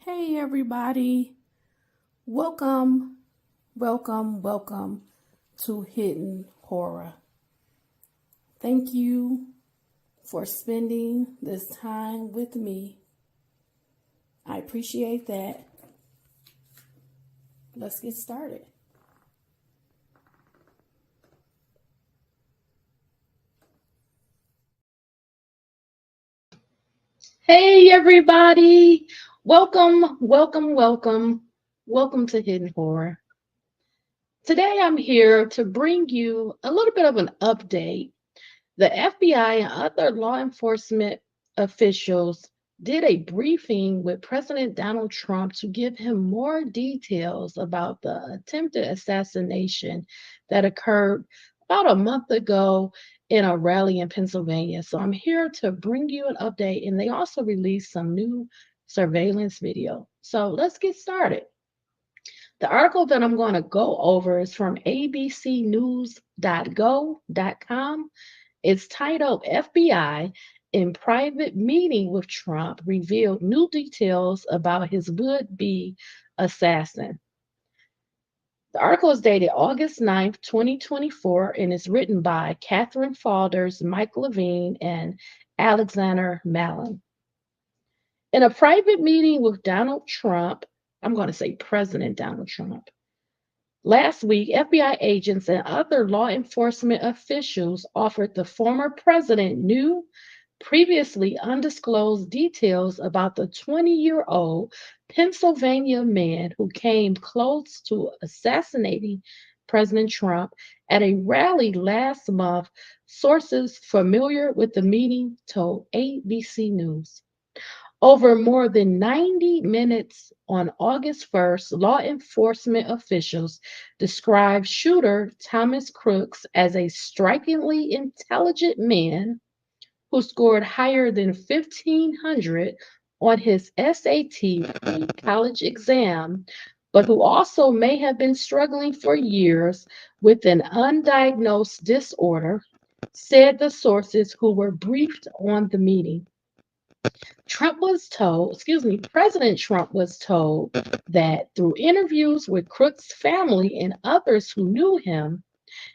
Hey everybody, welcome, welcome to Hidden Horror. Thank you for spending this time with me. I appreciate that. Let's get started. Hey everybody, welcome to Hidden Horror. Today I'm here to bring you a little bit of an update. The FBI and other law enforcement officials did a briefing with President Donald Trump to give him more details about the attempted assassination that occurred about a month ago in a rally in Pennsylvania. So I'm here to bring you an update, and they also released some new surveillance video. So let's get started. The article that I'm going to go over is from abcnews.go.com. It's titled FBI in Private Meeting with Trump Revealed New Details About His Would-Be Assassin. The article is dated August 9th, 2024, and is written by Catherine Falders, Mike Levine, and Alexander Mallon. In a private meeting with Donald Trump, I'm going to say President Donald Trump, last week, FBI agents and other law enforcement officials offered the former president new, previously undisclosed details about the 20-year-old Pennsylvania man who came close to assassinating President Trump at a rally last month, sources familiar with the meeting told ABC News. Over more than 90 minutes on August 1st, law enforcement officials described shooter Thomas Crooks as a strikingly intelligent man who scored higher than 1,500 on his SAT college exam, but who also may have been struggling for years with an undiagnosed disorder, said the sources who were briefed on the meeting. President Trump was told that through interviews with Crooks' family and others who knew him,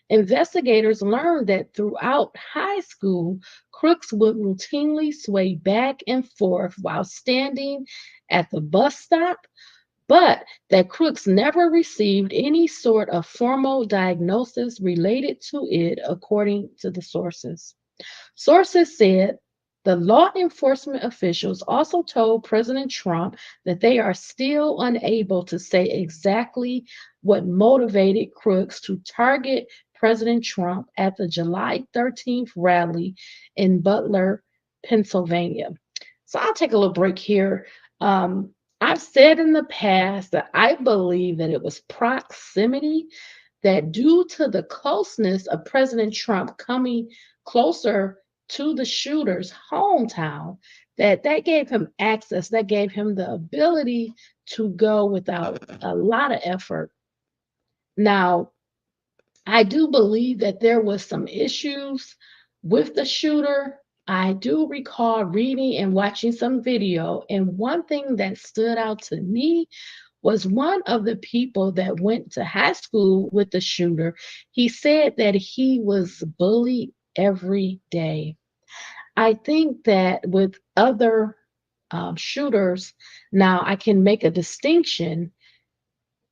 investigators learned that throughout high school, Crooks would routinely sway back and forth while standing at the bus stop, but that Crooks never received any sort of formal diagnosis related to it, according to the sources. Sources said the law enforcement officials also told President Trump that they are still unable to say exactly what motivated Crooks to target President Trump at the July 13th rally in Butler, Pennsylvania. So I'll take a little break here. I've said in the past that I believe that it was proximity, that due to the closeness of President Trump coming closer to the shooter's hometown, that gave him access, that gave him the ability to go without a lot of effort. Now, I do believe that there was some issues with the shooter. I do recall reading and watching some video, and one thing that stood out to me was one of the people that went to high school with the shooter. He said that he was bullied every day. I think that with other shooters, now I can make a distinction.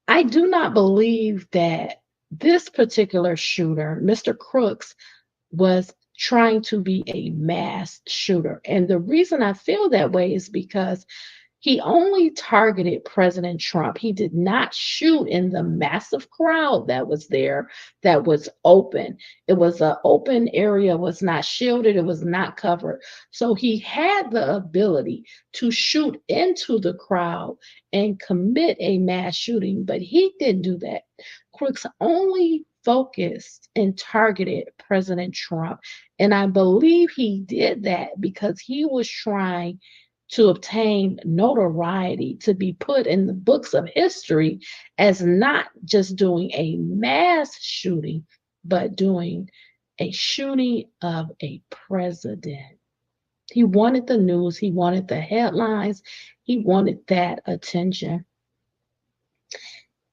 I do not believe that this particular shooter, Mr. Crooks, was trying to be a mass shooter. And the reason I feel that way is because he only targeted President Trump. He did not shoot in the massive crowd that was there, that was open. It was an open area, was not shielded, it was not covered. So he had the ability to shoot into the crowd and commit a mass shooting, but he didn't do that. Crooks only focused and targeted President Trump. And I believe he did that because he was trying to obtain notoriety, to be put in the books of history as not just doing a mass shooting, but doing a shooting of a president. He wanted the news, he wanted the headlines, he wanted that attention.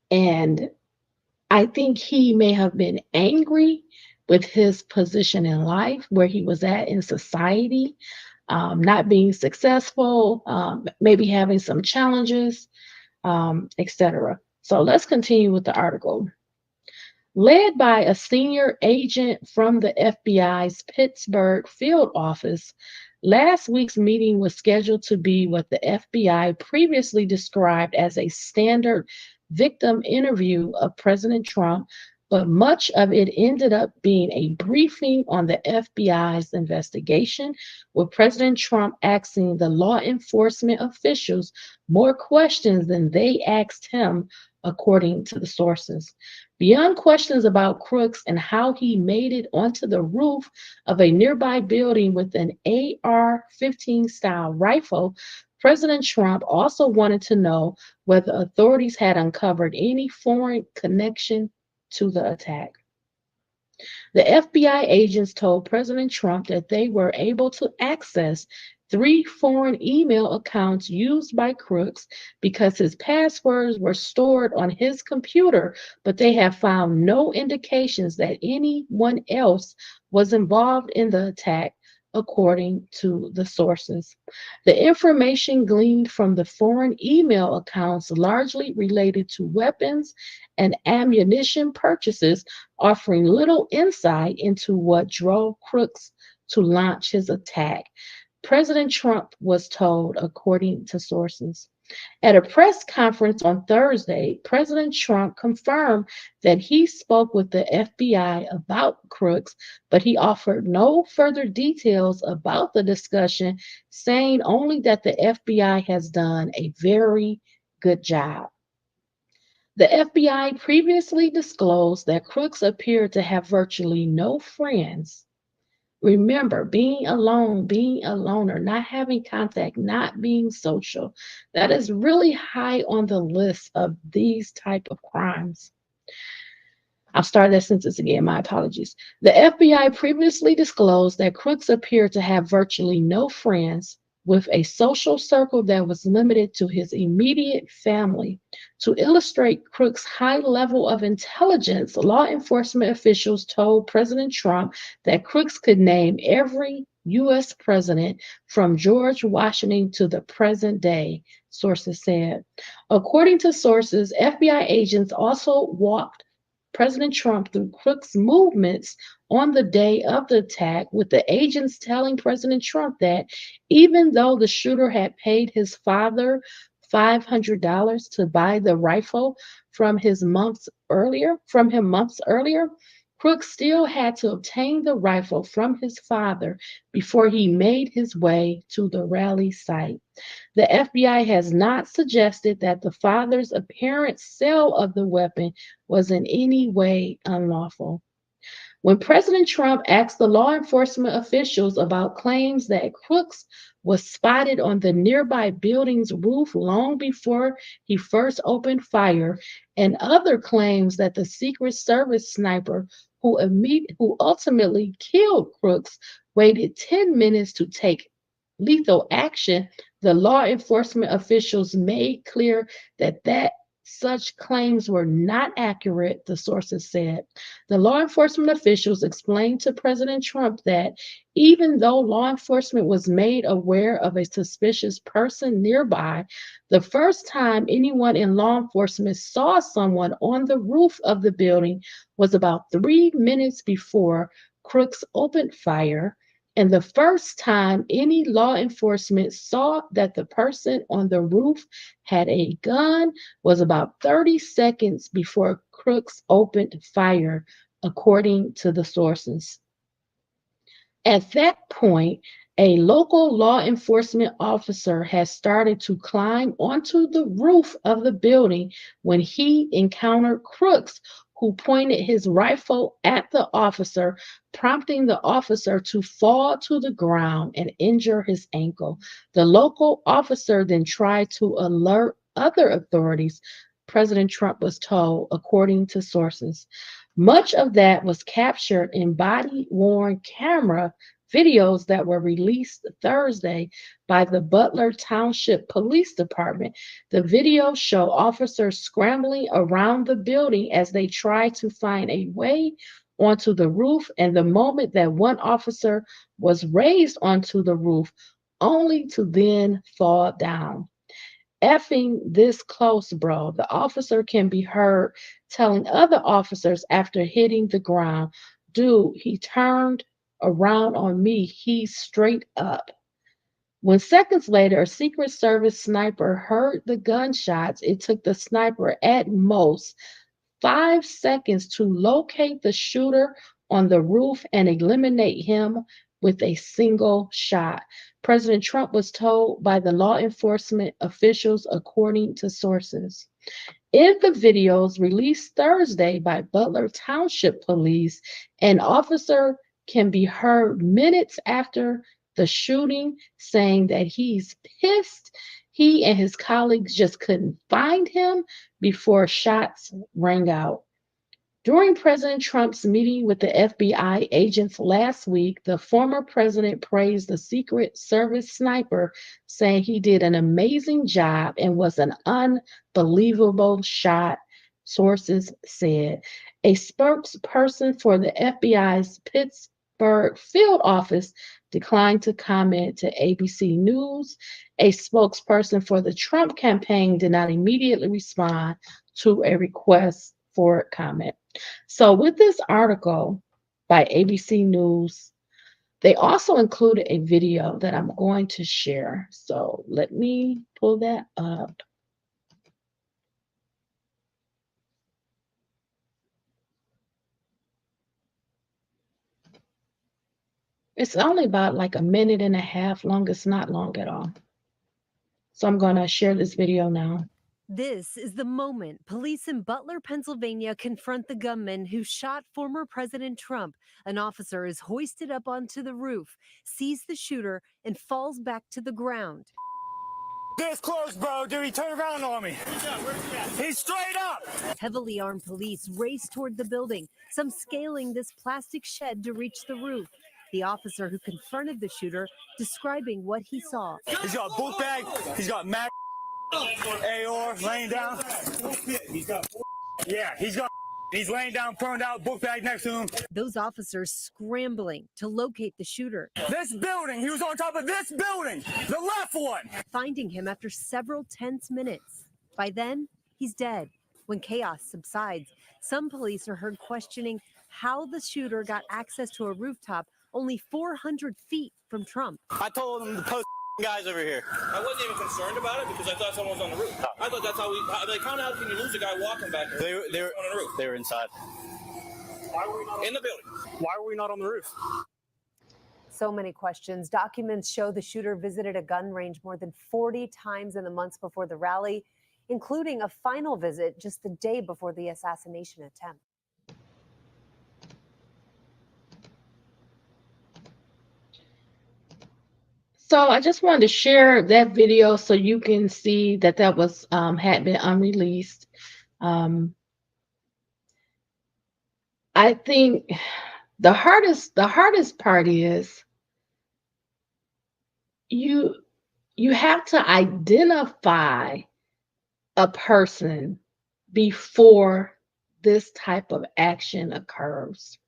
And I think he may have been angry with his position in life, where he was at in society, not being successful, maybe having some challenges, etc. So let's continue with the article. Led by a senior agent from the FBI's Pittsburgh field office, last week's meeting was scheduled to be what the FBI previously described as a standard victim interview of President Trump, but much of it ended up being a briefing on the FBI's investigation, with President Trump asking the law enforcement officials more questions than they asked him, according to the sources. Beyond questions about Crooks and how he made it onto the roof of a nearby building with an AR-15 style rifle, President Trump also wanted to know whether authorities had uncovered any foreign connection to the attack. The FBI agents told President Trump that they were able to access 3 foreign email accounts used by Crooks because his passwords were stored on his computer, but they have found no indications that anyone else was involved in the attack, according to the sources. The information gleaned from the foreign email accounts largely related to weapons and ammunition purchases, offering little insight into what drove Crooks to launch his attack, President Trump was told, according to sources. At a press conference on Thursday, President Trump confirmed that he spoke with the FBI about Crooks, but he offered no further details about the discussion, saying only that the FBI has done a very good job. The FBI previously disclosed that Crooks appeared to have virtually no friends. Remember, being a loner, not having contact, not being social, that is really high on the list of these type of crimes. I'll start that sentence again. My apologies. The FBI previously disclosed that Crooks appeared to have virtually no friends, with a social circle that was limited to his immediate family. To illustrate Crooks' high level of intelligence, law enforcement officials told President Trump that Crooks could name every U.S. president from George Washington to the present day, sources said. According to sources, FBI agents also walked President Trump through Crooks' movements on the day of the attack, with the agents telling President Trump that even though the shooter had paid his father $500 to buy the rifle from him months earlier, Crooks still had to obtain the rifle from his father before he made his way to the rally site. The FBI has not suggested that the father's apparent sale of the weapon was in any way unlawful. When President Trump asked the law enforcement officials about claims that Crooks was spotted on the nearby building's roof long before he first opened fire, and other claims that the Secret Service sniper who ultimately killed Crooks waited 10 minutes to take lethal action, the law enforcement officials made clear that such claims were not accurate, the sources said. The law enforcement officials explained to President Trump that even though law enforcement was made aware of a suspicious person nearby, the first time anyone in law enforcement saw someone on the roof of the building was about 3 minutes before Crooks opened fire. And the first time any law enforcement saw that the person on the roof had a gun was about 30 seconds before Crooks opened fire, according to the sources. At that point, a local law enforcement officer had started to climb onto the roof of the building when he encountered Crooks, who pointed his rifle at the officer, prompting the officer to fall to the ground and injure his ankle. The local officer then tried to alert other authorities, President Trump was told, according to sources. Much of that was captured in body-worn camera videos that were released Thursday by the Butler Township Police Department. The videos show officers scrambling around the building as they try to find a way onto the roof. And the moment that one officer was raised onto the roof, only to then fall down. Effing this close, bro. The officer can be heard telling other officers after hitting the ground, dude, he turned around on me. He's straight up. When seconds later, a Secret Service sniper heard the gunshots, it took the sniper at most 5 seconds to locate the shooter on the roof and eliminate him with a single shot. President Trump was told by the law enforcement officials, according to sources. In the videos released Thursday by Butler Township Police, an officer can be heard minutes after the shooting saying that he's pissed he and his colleagues just couldn't find him before shots rang out. During President Trump's meeting with the FBI agents last week, the former president praised the Secret Service sniper, saying he did an amazing job and was an unbelievable shot, sources said. A spokesperson for the FBI's Pittsburgh field office declined to comment to ABC News. A spokesperson for the Trump campaign did not immediately respond to a request for comment. So, with this article by ABC News, they also included a video that I'm going to share. So, let me pull that up. It's only about like a minute and a half long. It's not long at all. So, I'm going to share this video now. This is the moment police in Butler, Pennsylvania confront the gunman who shot former President Trump. An officer is hoisted up onto the roof, sees the shooter, and falls back to the ground. This close, bro. Dude, he turned around on me. He's straight up. Heavily armed police race toward the building, some scaling this plastic shed to reach the roof. The officer who confronted the shooter describing what he saw. He's got a book bag. He's got mag. AR laying down. Yeah, he's laying down, prone out, book bag next to him. Those officers scrambling to locate the shooter. This building, he was on top of this building, the left one. Finding him after several tense minutes. By then, he's dead. When chaos subsides, some police are heard questioning how the shooter got access to a rooftop only 400 feet from Trump. I told him to post guys over here. I wasn't even concerned about it because I thought someone was on the roof. I thought that's how how can you lose a guy walking back there? They were on the roof. They were inside. Why were we not in the building? Why were we not on the roof? So many questions. Documents show the shooter visited a gun range more than 40 times in the months before the rally, including a final visit just the day before the assassination attempt. So I just wanted to share that video so you can see that that was had been unreleased. I think the hardest part is you have to identify a person before this type of action occurs,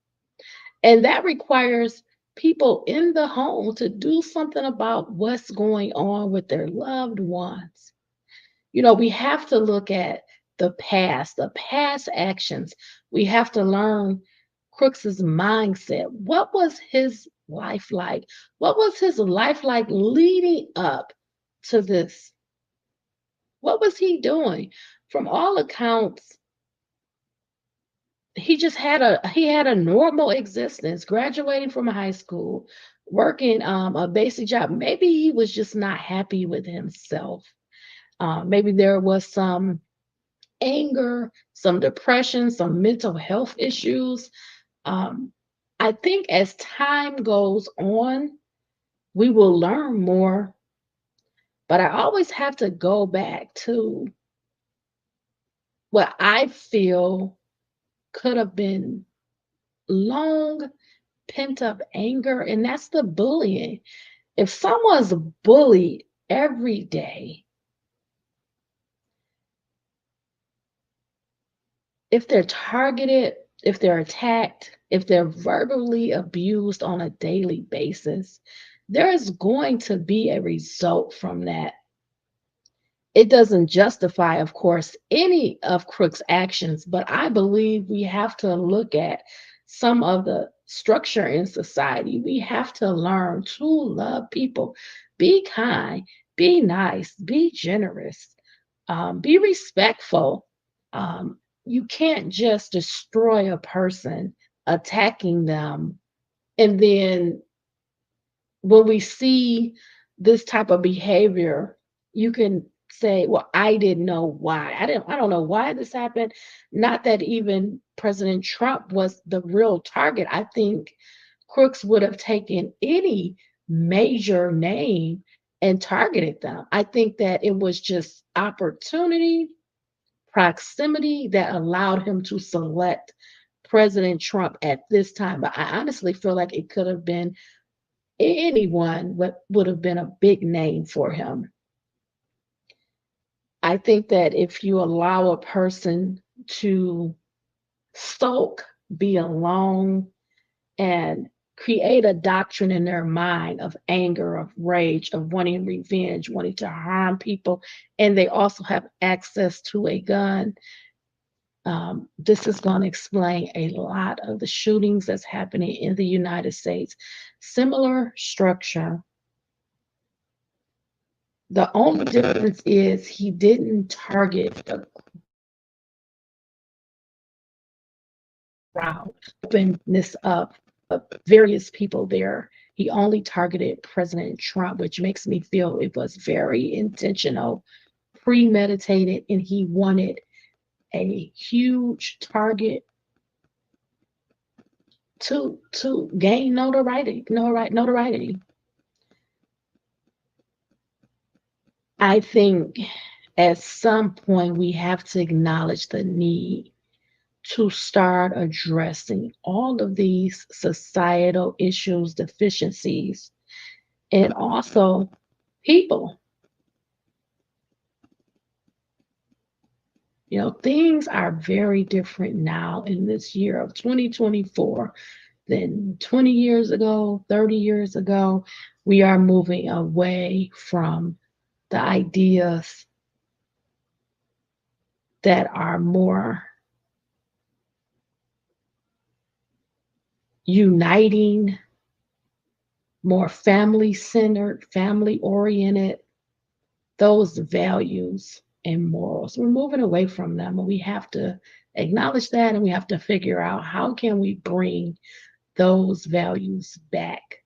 and that requires people in the home to do something about what's going on with their loved ones. You know, we have to look at the past actions. We have to learn Crooks's mindset. What was his life like? What was his life like leading up to this? What was he doing? From all accounts, he just had a normal existence, graduating from high school, working a basic job. Maybe he was just not happy with himself. Maybe there was some anger, some depression, some mental health issues. I think as time goes on, we will learn more. But I always have to go back to what I feel could have been long pent up anger, and that's the bullying. If someone's bullied every day, if they're targeted, if they're attacked, if they're verbally abused on a daily basis, there is going to be a result from that. It doesn't justify, of course, any of Crook's actions, but I believe we have to look at some of the structure in society. We have to learn to love people, be kind, be nice, be generous, be respectful. You can't just destroy a person, attacking them, and then when we see this type of behavior, you can say, well, I didn't know why. I don't know why this happened. Not that even President Trump was the real target. I think Crooks would have taken any major name and targeted them. I think that it was just opportunity, proximity that allowed him to select President Trump at this time. But I honestly feel like it could have been anyone would have been a big name for him. I think that if you allow a person to sulk, be alone, and create a doctrine in their mind of anger, of rage, of wanting revenge, wanting to harm people, and they also have access to a gun, this is going to explain a lot of the shootings that's happening in the United States. Similar structure. The only difference is he didn't target the crowd, openness of various people there. He only targeted President Trump, which makes me feel it was very intentional, premeditated, and he wanted a huge target to gain notoriety. I think at some point we have to acknowledge the need to start addressing all of these societal issues, deficiencies, and also people. You know, things are very different now in this year of 2024 than 20 years ago, 30 years ago. We are moving away from the ideas that are more uniting, more family-centered, family-oriented, those values and morals. We're moving away from them, and we have to acknowledge that, and we have to figure out how can we bring those values back.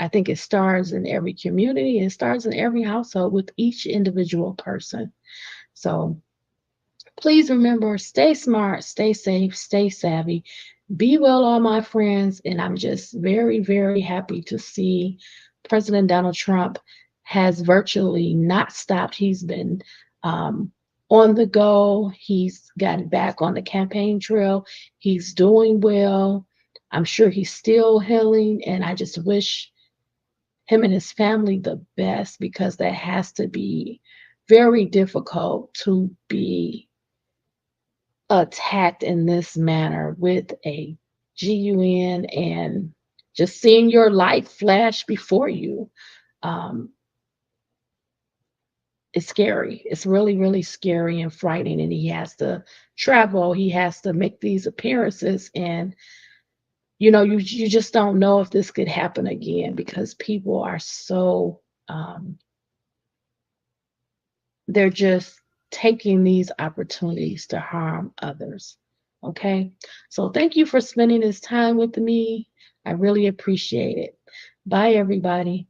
I think it starts in every community, and it starts in every household with each individual person. So please remember, stay smart, stay safe, stay savvy. Be well, all my friends. And I'm just very, very happy to see President Donald Trump has virtually not stopped. He's been on the go. He's gotten back on the campaign trail. He's doing well. I'm sure he's still healing. And I just wish him and his family the best, because that has to be very difficult to be attacked in this manner with a GUN and just seeing your life flash before you. It's scary. It's really, really scary and frightening. And he has to travel. He has to make these appearances. And, you know, you just don't know if this could happen again, because people are so, they're just taking these opportunities to harm others. Okay. So thank you for spending this time with me. I really appreciate it. Bye, everybody.